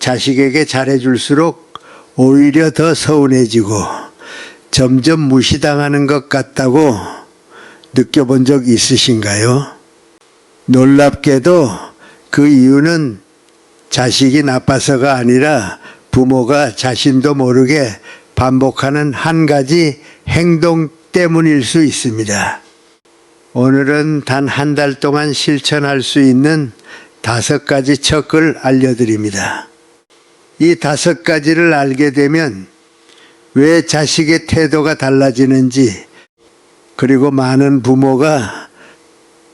자식에게 잘해줄수록 오히려 더 서운해지고 점점 무시당하는 것 같다고 느껴본 적 있으신가요? 놀랍게도 그 이유는 자식이 나빠서가 아니라 부모가 자신도 모르게 반복하는 한 가지 행동 때문일 수 있습니다. 오늘은 단 한 달 동안 실천할 수 있는 5가지 척을 알려드립니다. 이 5가지를 알게 되면 왜 자식의 태도가 달라지는지, 그리고 많은 부모가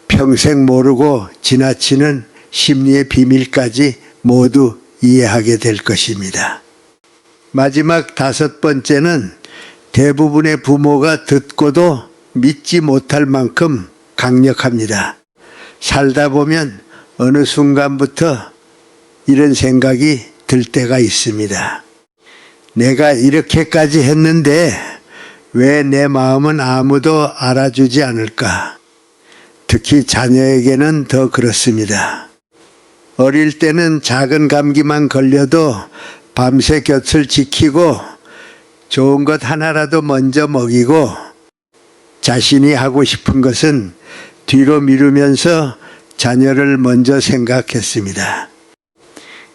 평생 모르고 지나치는 심리의 비밀까지 모두 이해하게 될 것입니다. 마지막 5번째는 대부분의 부모가 듣고도 믿지 못할 만큼 강력합니다. 살다 보면 어느 순간부터 이런 생각이 들 때가 있습니다. 내가 이렇게까지 했는데 왜 내 마음은 아무도 알아주지 않을까? 특히 자녀에게는 더 그렇습니다. 어릴 때는 작은 감기만 걸려도 밤새 곁을 지키고 좋은 것 하나라도 먼저 먹이고 자신이 하고 싶은 것은 뒤로 미루면서 자녀를 먼저 생각했습니다.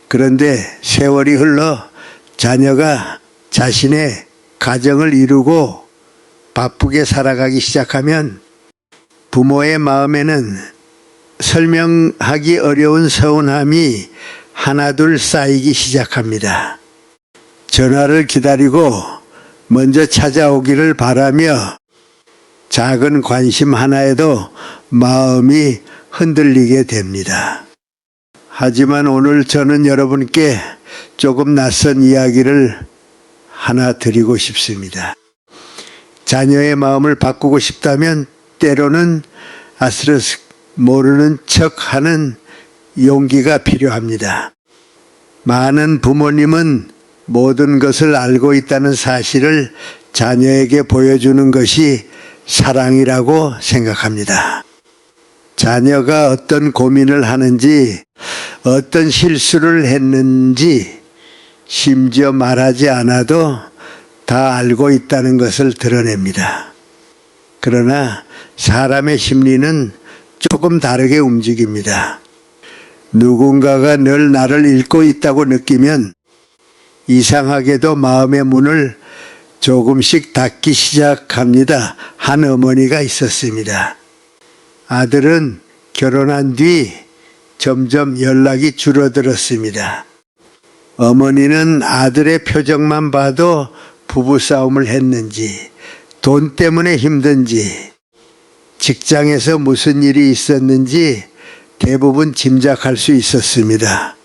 그런데 세월이 흘러 자녀가 자신의 가정을 이루고 바쁘게 살아가기 시작하면 부모의 마음에는 설명하기 어려운 서운함이 하나둘 쌓이기 시작합니다. 전화를 기다리고 먼저 찾아오기를 바라며 작은 관심 하나에도 마음이 흔들리게 됩니다. 하지만 오늘 저는 여러분께 조금 낯선 이야기를 하나 드리고 싶습니다. 자녀의 마음을 바꾸고 싶다면 때로는 아스르스 모르는 척하는 용기가 필요합니다. 많은 부모님은 모든 것을 알고 있다는 사실을 자녀에게 보여주는 것이 사랑이라고 생각합니다. 자녀가 어떤 고민을 하는지, 어떤 실수를 했는지 심지어 말하지 않아도 다 알고 있다는 것을 드러냅니다. 그러나 사람의 심리는 조금 다르게 움직입니다. 누군가가 늘 나를 읽고 있다고 느끼면 이상하게도 마음의 문을 조금씩 닫기 시작합니다. 한 어머니가 있었습니다. 아들은 결혼한 뒤 점점 연락이 줄어들었습니다. 어머니는 아들의 표정만 봐도 부부싸움을 했는지, 돈 때문에 힘든지, 직장에서 무슨 일이 있었는지 대부분 짐작할 수 있었습니다.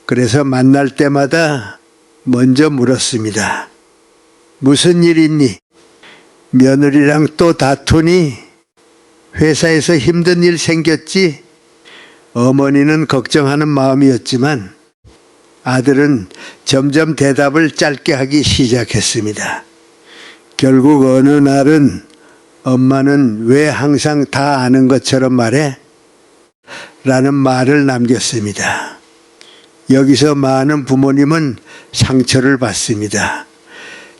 그래서 만날 때마다 먼저 물었습니다. 무슨 일 있니? 며느리랑 또 다투니? 회사에서 힘든 일 생겼지? 어머니는 걱정하는 마음이었지만 아들은 점점 대답을 짧게 하기 시작했습니다. 결국 어느 날은 엄마는 왜 항상 다 아는 것처럼 말해? 라는 말을 남겼습니다. 여기서 많은 부모님은 상처를 받습니다.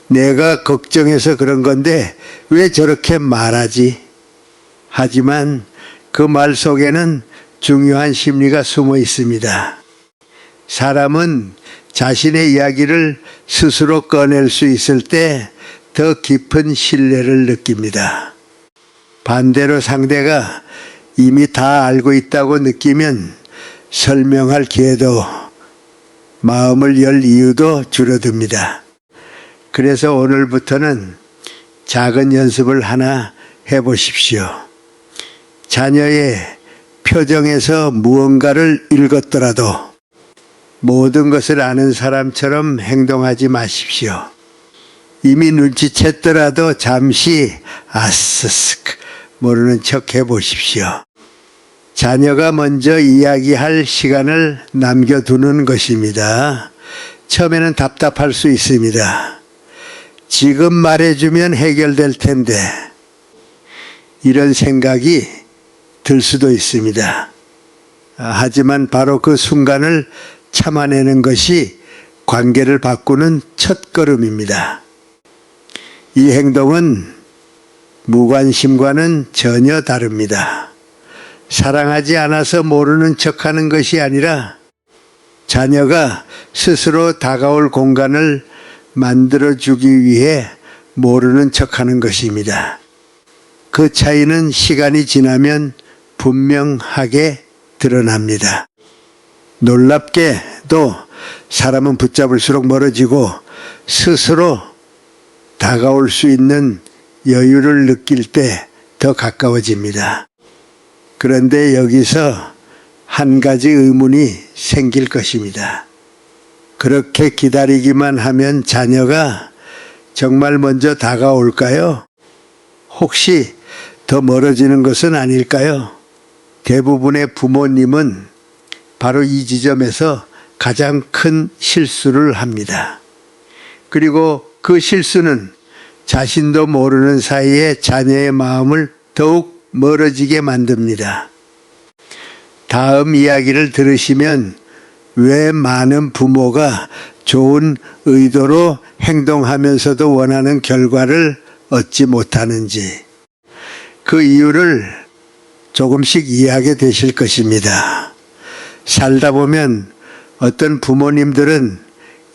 내가 걱정해서 그런 건데 왜 저렇게 말하지? 하지만 그 말 속에는 중요한 심리가 숨어 있습니다. 사람은 자신의 이야기를 스스로 꺼낼 수 있을 때 더 깊은 신뢰를 느낍니다. 반대로 상대가 이미 다 알고 있다고 느끼면 설명할 기회도, 마음을 열 이유도 줄어듭니다. 그래서 오늘부터는 작은 연습을 하나 해보십시오. 자녀의 표정에서 무언가를 읽었더라도 모든 것을 아는 사람처럼 행동하지 마십시오. 이미 눈치챘더라도 잠시 아스스크 모르는 척 해보십시오. 자녀가 먼저 이야기할 시간을 남겨두는 것입니다. 처음에는 답답할 수 있습니다. 지금 말해주면 해결될 텐데 이런 생각이 들 수도 있습니다. 하지만 바로 그 순간을 참아내는 것이 관계를 바꾸는 첫걸음입니다. 이 행동은 무관심과는 전혀 다릅니다. 사랑하지 않아서 모르는 척하는 것이 아니라 자녀가 스스로 다가올 공간을 만들어주기 위해 모르는 척하는 것입니다. 그 차이는 시간이 지나면 분명하게 드러납니다. 놀랍게도 사람은 붙잡을수록 멀어지고 스스로 다가올 수 있는 여유를 느낄 때 더 가까워집니다. 그런데 여기서 한 가지 의문이 생길 것입니다. 그렇게 기다리기만 하면 자녀가 정말 먼저 다가올까요? 혹시 더 멀어지는 것은 아닐까요? 대부분의 부모님은 바로 이 지점에서 가장 큰 실수를 합니다. 그리고 그 실수는 자신도 모르는 사이에 자녀의 마음을 더욱 멀어지게 만듭니다. 다음 이야기를 들으시면 왜 많은 부모가 좋은 의도로 행동하면서도 원하는 결과를 얻지 못하는지 그 이유를 조금씩 이해하게 되실 것입니다. 살다 보면 어떤 부모님들은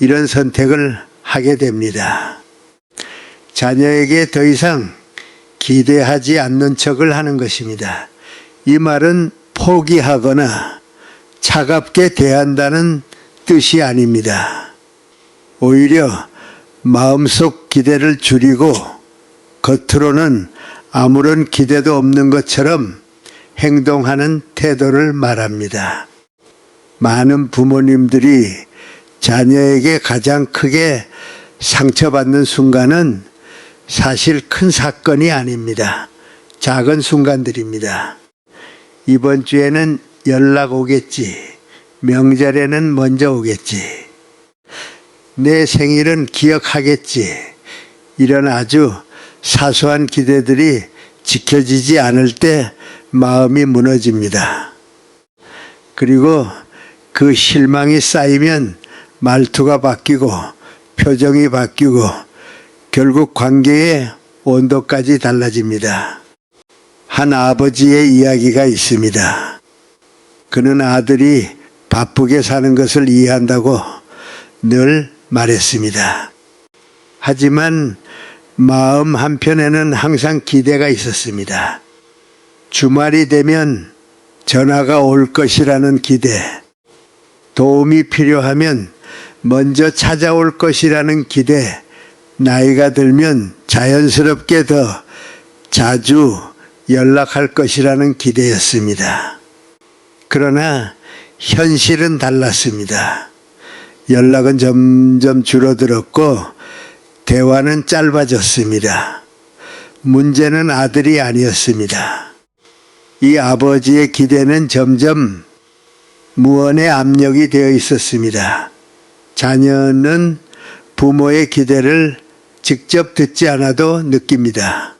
이런 선택을 하게 됩니다. 자녀에게 더 이상 기대하지 않는 척을 하는 것입니다. 이 말은 포기하거나 차갑게 대한다는 뜻이 아닙니다. 오히려 마음속 기대를 줄이고 겉으로는 아무런 기대도 없는 것처럼 행동하는 태도를 말합니다. 많은 부모님들이 자녀에게 가장 크게 상처받는 순간은 사실 큰 사건이 아닙니다. 작은 순간들입니다. 이번 주에는 연락 오겠지. 명절에는 먼저 오겠지. 내 생일은 기억하겠지. 이런 아주 사소한 기대들이 지켜지지 않을 때 마음이 무너집니다. 그리고 그 실망이 쌓이면 말투가 바뀌고 표정이 바뀌고 결국 관계의 온도까지 달라집니다. 한 아버지의 이야기가 있습니다. 그는 아들이 바쁘게 사는 것을 이해한다고 늘 말했습니다. 하지만 마음 한편에는 항상 기대가 있었습니다. 주말이 되면 전화가 올 것이라는 기대, 도움이 필요하면 먼저 찾아올 것이라는 기대, 나이가 들면 자연스럽게 더 자주 연락할 것이라는 기대였습니다. 그러나 현실은 달랐습니다. 연락은 점점 줄어들었고 대화는 짧아졌습니다. 문제는 아들이 아니었습니다. 이 아버지의 기대는 점점 무언의 압력이 되어 있었습니다. 자녀는 부모의 기대를 직접 듣지 않아도 느낍니다.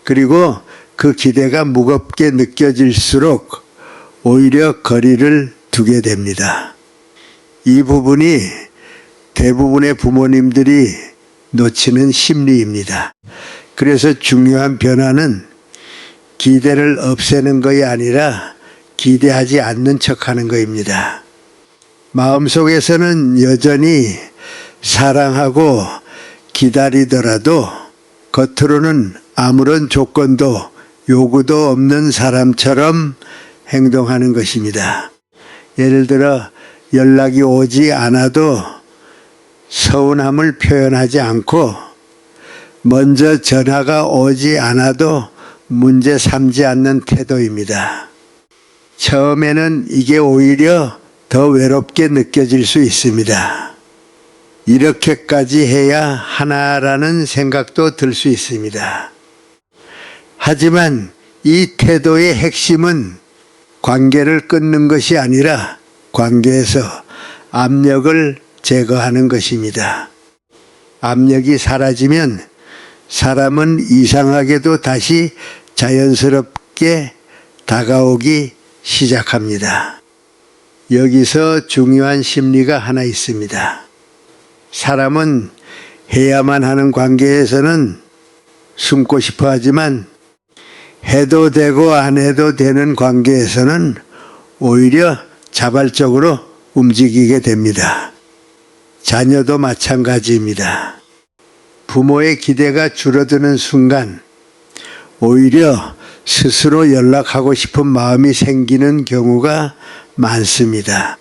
그리고 그 기대가 무겁게 느껴질수록 오히려 거리를 두게 됩니다. 이 부분이 대부분의 부모님들이 놓치는 심리입니다. 그래서 중요한 변화는 기대를 없애는 것이 아니라 기대하지 않는 척하는 것입니다. 마음속에서는 여전히 사랑하고 기다리더라도 겉으로는 아무런 조건도 요구도 없는 사람처럼 행동하는 것입니다. 예를 들어 연락이 오지 않아도 서운함을 표현하지 않고 먼저 전화가 오지 않아도 문제 삼지 않는 태도입니다. 처음에는 이게 오히려 더 외롭게 느껴질 수 있습니다. 이렇게까지 해야 하나라는 생각도 들 수 있습니다. 하지만 이 태도의 핵심은 관계를 끊는 것이 아니라 관계에서 압력을 제거하는 것입니다. 압력이 사라지면 사람은 이상하게도 다시 자연스럽게 다가오기 시작합니다. 여기서 중요한 심리가 하나 있습니다. 사람은 해야만 하는 관계에서는 숨고 싶어 하지만 해도 되고 안 해도 되는 관계에서는 오히려 자발적으로 움직이게 됩니다. 자녀도 마찬가지입니다. 부모의 기대가 줄어드는 순간 오히려 스스로 연락하고 싶은 마음이 생기는 경우가 많습니다.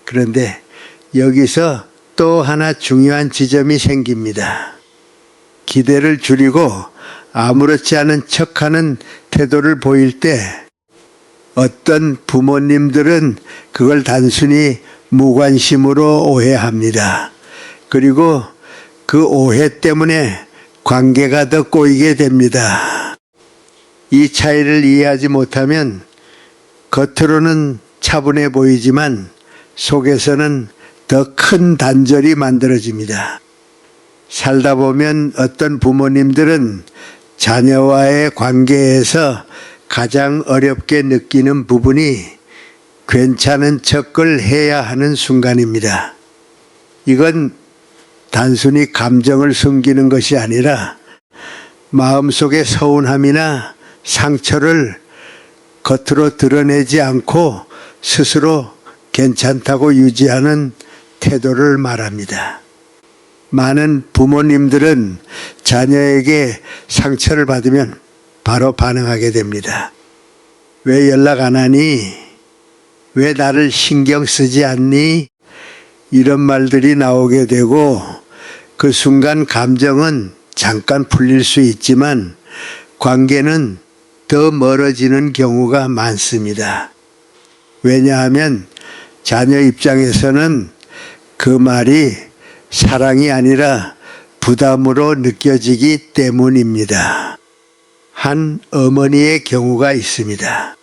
그런데 여기서 또 하나 중요한 지점이 생깁니다. 기대를 줄이고 아무렇지 않은 척하는 태도를 보일 때 어떤 부모님들은 그걸 단순히 무관심으로 오해합니다. 그리고 그 오해 때문에 관계가 더 꼬이게 됩니다. 이 차이를 이해하지 못하면 겉으로는 차분해 보이지만 속에서는 더 큰 단절이 만들어집니다. 살다 보면 어떤 부모님들은 자녀와의 관계에서 가장 어렵게 느끼는 부분이 괜찮은 척을 해야 하는 순간입니다. 이건 단순히 감정을 숨기는 것이 아니라 마음속의 서운함이나 상처를 겉으로 드러내지 않고 스스로 괜찮다고 유지하는 태도를 말합니다. 많은 부모님들은 자녀에게 상처를 받으면 바로 반응하게 됩니다. 왜 연락 안 하니? 왜 나를 신경 쓰지 않니? 이런 말들이 나오게 되고 그 순간 감정은 잠깐 풀릴 수 있지만 관계는 더 멀어지는 경우가 많습니다. 왜냐하면 자녀 입장에서는 그 말이 사랑이 아니라 부담으로 느껴지기 때문입니다. 한 어머니의 경우가 있습니다.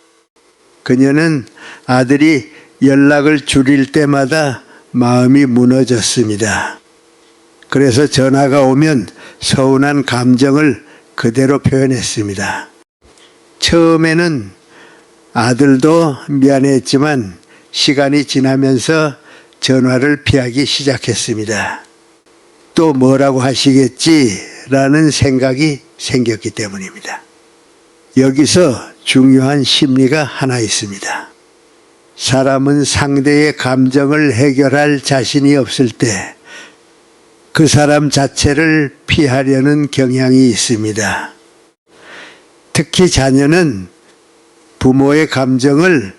그녀는 아들이 연락을 줄일 때마다 마음이 무너졌습니다. 그래서 전화가 오면 서운한 감정을 그대로 표현했습니다. 처음에는 아들도 미안했지만 시간이 지나면서 전화를 피하기 시작했습니다. 또 뭐라고 하시겠지라는 생각이 생겼기 때문입니다. 여기서 중요한 심리가 하나 있습니다. 사람은 상대의 감정을 해결할 자신이 없을 때 그 사람 자체를 피하려는 경향이 있습니다. 특히 자녀는 부모의 감정을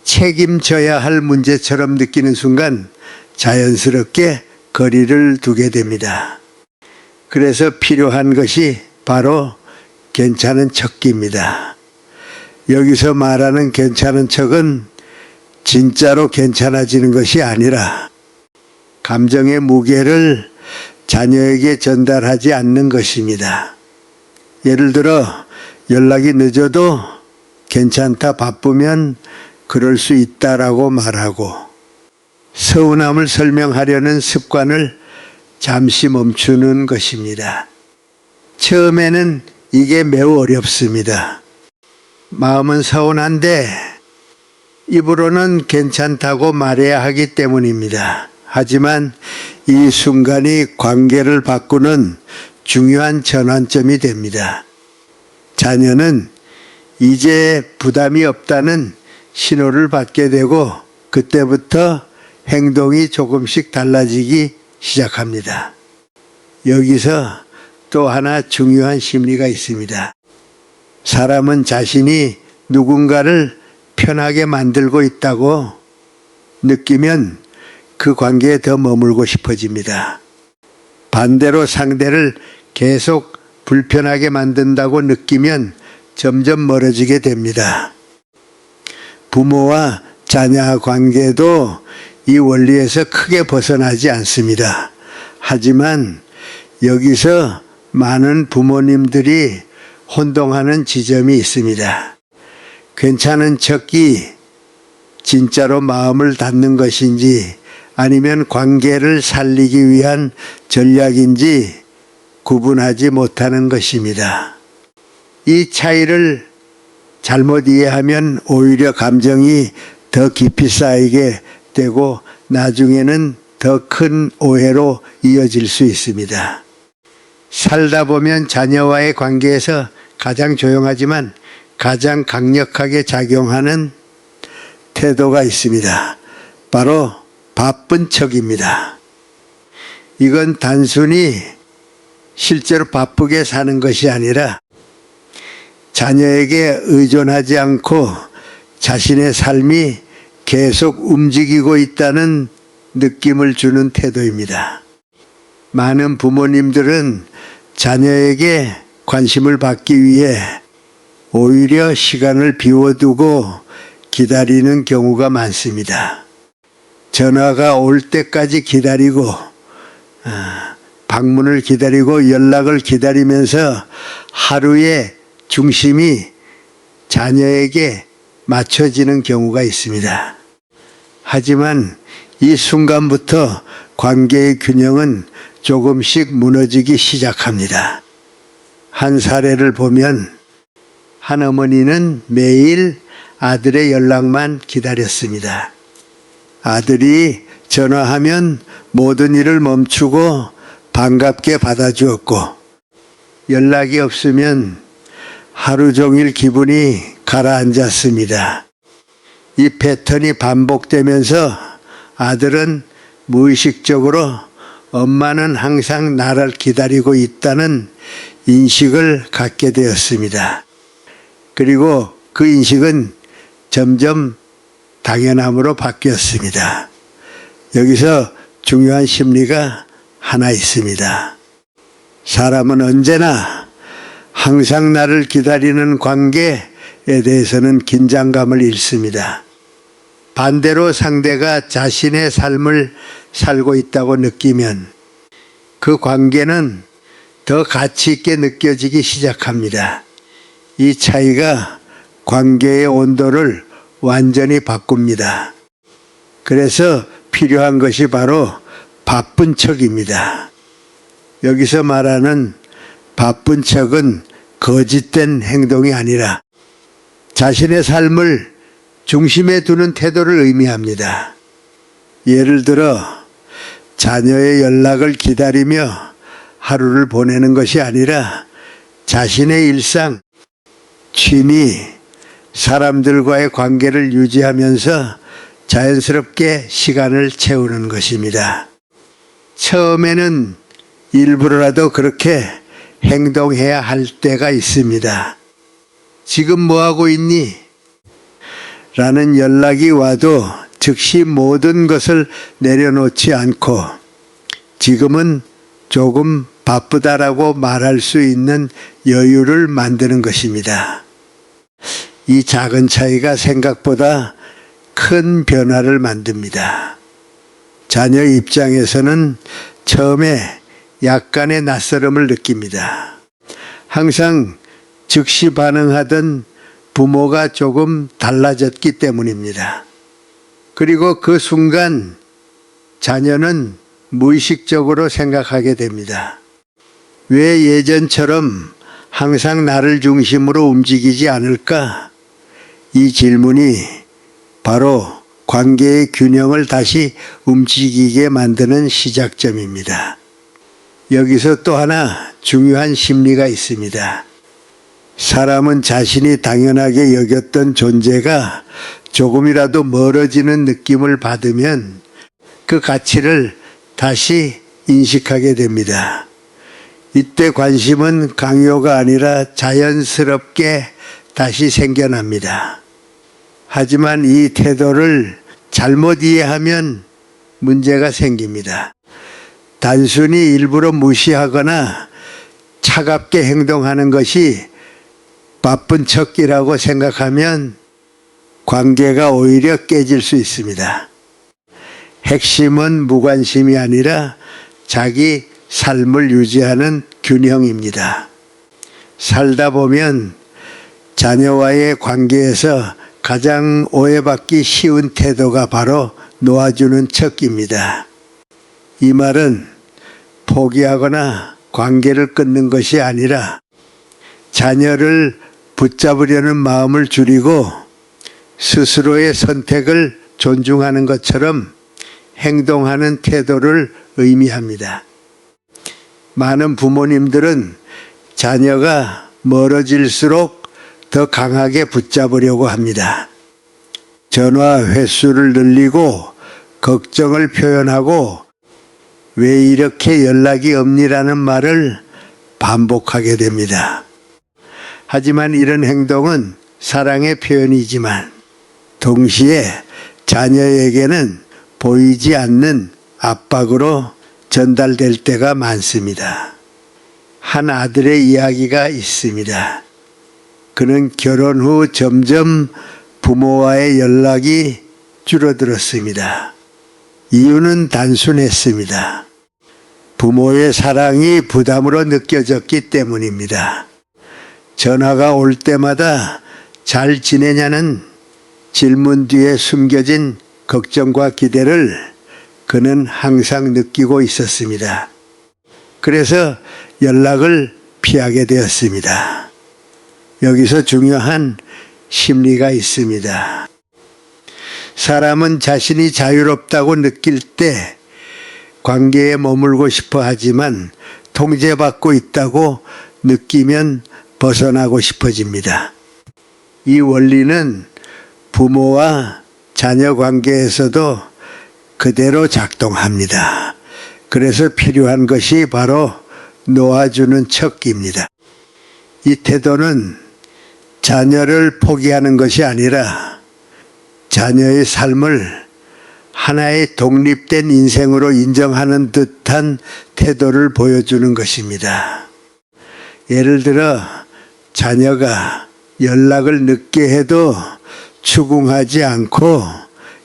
책임져야 할 문제처럼 느끼는 순간 자연스럽게 거리를 두게 됩니다. 그래서 필요한 것이 바로 괜찮은 척입니다. 여기서 말하는 괜찮은 척은 진짜로 괜찮아지는 것이 아니라 감정의 무게를 자녀에게 전달하지 않는 것입니다. 예를 들어 연락이 늦어도 괜찮다, 바쁘면 그럴 수 있다라고 말하고 서운함을 설명하려는 습관을 잠시 멈추는 것입니다. 처음에는 이게 매우 어렵습니다. 마음은 서운한데 입으로는 괜찮다고 말해야 하기 때문입니다. 하지만 이 순간이 관계를 바꾸는 중요한 전환점이 됩니다. 자녀는 이제 부담이 없다는 신호를 받게 되고 그때부터 행동이 조금씩 달라지기 시작합니다. 여기서 또 하나 중요한 심리가 있습니다. 사람은 자신이 누군가를 편하게 만들고 있다고 느끼면 그 관계에 더 머물고 싶어집니다. 반대로 상대를 계속 불편하게 만든다고 느끼면 점점 멀어지게 됩니다. 부모와 자녀 관계도 이 원리에서 크게 벗어나지 않습니다. 하지만 여기서 많은 부모님들이 혼동하는 지점이 있습니다. 괜찮은 척이 진짜로 마음을 닫는 것인지 아니면 관계를 살리기 위한 전략인지 구분하지 못하는 것입니다. 이 차이를 잘못 이해하면 오히려 감정이 더 깊이 쌓이게 되고 나중에는 더 큰 오해로 이어질 수 있습니다. 살다 보면 자녀와의 관계에서 가장 조용하지만 가장 강력하게 작용하는 태도가 있습니다. 바로 바쁜 척입니다. 이건 단순히 실제로 바쁘게 사는 것이 아니라 자녀에게 의존하지 않고 자신의 삶이 계속 움직이고 있다는 느낌을 주는 태도입니다. 많은 부모님들은 자녀에게 관심을 받기 위해 오히려 시간을 비워두고 기다리는 경우가 많습니다. 전화가 올 때까지 기다리고 방문을 기다리고 연락을 기다리면서 하루의 중심이 자녀에게 맞춰지는 경우가 있습니다. 하지만 이 순간부터 관계의 균형은 조금씩 무너지기 시작합니다. 한 사례를 보면 한 어머니는 매일 아들의 연락만 기다렸습니다. 아들이 전화하면 모든 일을 멈추고 반갑게 받아주었고 연락이 없으면 하루 종일 기분이 가라앉았습니다. 이 패턴이 반복되면서 아들은 무의식적으로 엄마는 항상 나를 기다리고 있다는 인식을 갖게 되었습니다. 그리고 그 인식은 점점 당연함으로 바뀌었습니다. 여기서 중요한 심리가 하나 있습니다. 사람은 언제나 항상 나를 기다리는 관계에 대해서는 긴장감을 잃습니다. 반대로 상대가 자신의 삶을 살고 있다고 느끼면 그 관계는 더 가치 있게 느껴지기 시작합니다. 이 차이가 관계의 온도를 완전히 바꿉니다. 그래서 필요한 것이 바로 바쁜 척입니다. 여기서 말하는 바쁜 척은 거짓된 행동이 아니라 자신의 삶을 중심에 두는 태도를 의미합니다. 예를 들어 자녀의 연락을 기다리며 하루를 보내는 것이 아니라 자신의 일상, 취미, 사람들과의 관계를 유지하면서 자연스럽게 시간을 채우는 것입니다. 처음에는 일부러라도 그렇게 행동해야 할 때가 있습니다. 지금 뭐하고 있니? 라는 연락이 와도 즉시 모든 것을 내려놓지 않고 지금은 조금 바쁘다라고 말할 수 있는 여유를 만드는 것입니다. 이 작은 차이가 생각보다 큰 변화를 만듭니다. 자녀 입장에서는 처음에 약간의 낯설음을 느낍니다. 항상 즉시 반응하던 부모가 조금 달라졌기 때문입니다. 그리고 그 순간 자녀는 무의식적으로 생각하게 됩니다. 왜 예전처럼 항상 나를 중심으로 움직이지 않을까? 이 질문이 바로 관계의 균형을 다시 움직이게 만드는 시작점입니다. 여기서 또 하나 중요한 심리가 있습니다. 사람은 자신이 당연하게 여겼던 존재가 조금이라도 멀어지는 느낌을 받으면 그 가치를 다시 인식하게 됩니다. 이때 관심은 강요가 아니라 자연스럽게 다시 생겨납니다. 하지만 이 태도를 잘못 이해하면 문제가 생깁니다. 단순히 일부러 무시하거나 차갑게 행동하는 것이 바쁜 척이라고 생각하면 관계가 오히려 깨질 수 있습니다. 핵심은 무관심이 아니라 자기 삶을 유지하는 균형입니다. 살다 보면 자녀와의 관계에서 가장 오해받기 쉬운 태도가 바로 놓아주는 척입니다. 이 말은 포기하거나 관계를 끊는 것이 아니라 자녀를 붙잡으려는 마음을 줄이고 스스로의 선택을 존중하는 것처럼 행동하는 태도를 의미합니다. 많은 부모님들은 자녀가 멀어질수록 더 강하게 붙잡으려고 합니다. 전화 횟수를 늘리고 걱정을 표현하고 왜 이렇게 연락이 없니라는 말을 반복하게 됩니다. 하지만 이런 행동은 사랑의 표현이지만 동시에 자녀에게는 보이지 않는 압박으로 전달될 때가 많습니다. 한 아들의 이야기가 있습니다. 그는 결혼 후 점점 부모와의 연락이 줄어들었습니다. 이유는 단순했습니다. 부모의 사랑이 부담으로 느껴졌기 때문입니다. 전화가 올 때마다 잘 지내냐는 질문 뒤에 숨겨진 걱정과 기대를 그는 항상 느끼고 있었습니다. 그래서 연락을 피하게 되었습니다. 여기서 중요한 심리가 있습니다. 사람은 자신이 자유롭다고 느낄 때 관계에 머물고 싶어 하지만 통제받고 있다고 느끼면 벗어나고 싶어집니다. 이 원리는 부모와 자녀 관계에서도 그대로 작동합니다. 그래서 필요한 것이 바로 놓아주는 척입니다. 이 태도는 자녀를 포기하는 것이 아니라 자녀의 삶을 하나의 독립된 인생으로 인정하는 듯한 태도를 보여주는 것입니다. 예를 들어 자녀가 연락을 늦게 해도 추궁하지 않고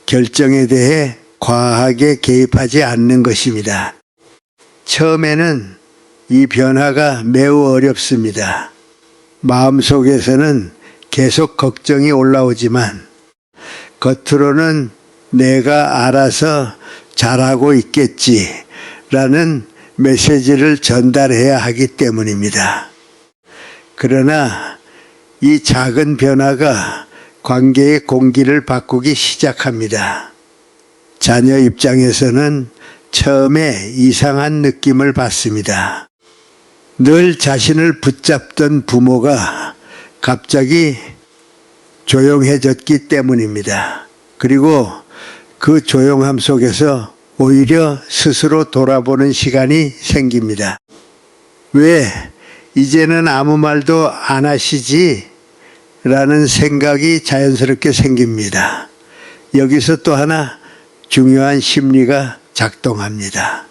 결정에 대해 과하게 개입하지 않는 것입니다. 처음에는 이 변화가 매우 어렵습니다. 마음속에서는 계속 걱정이 올라오지만 겉으로는 내가 알아서 잘하고 있겠지라는 메시지를 전달해야 하기 때문입니다. 그러나 이 작은 변화가 관계의 공기를 바꾸기 시작합니다. 자녀 입장에서는 처음에 이상한 느낌을 받습니다. 늘 자신을 붙잡던 부모가 갑자기 조용해졌기 때문입니다. 그리고 그 조용함 속에서 오히려 스스로 돌아보는 시간이 생깁니다. 왜 이제는 아무 말도 안 하시지? 라는 생각이 자연스럽게 생깁니다. 여기서 또 하나 중요한 심리가 작동합니다.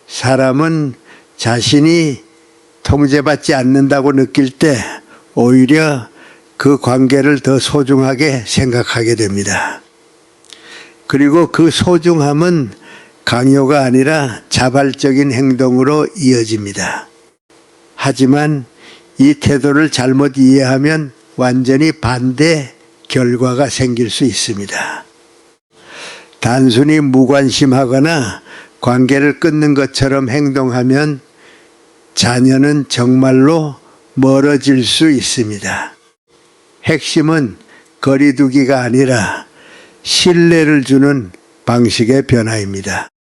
사람은 자신이 통제받지 않는다고 느낄 때 오히려 그 관계를 더 소중하게 생각하게 됩니다. 그리고 그 소중함은 강요가 아니라 자발적인 행동으로 이어집니다. 하지만 이 태도를 잘못 이해하면 완전히 반대 결과가 생길 수 있습니다. 단순히 무관심하거나 관계를 끊는 것처럼 행동하면 자녀는 정말로 멀어질 수 있습니다. 핵심은 거리두기가 아니라 신뢰를 주는 방식의 변화입니다.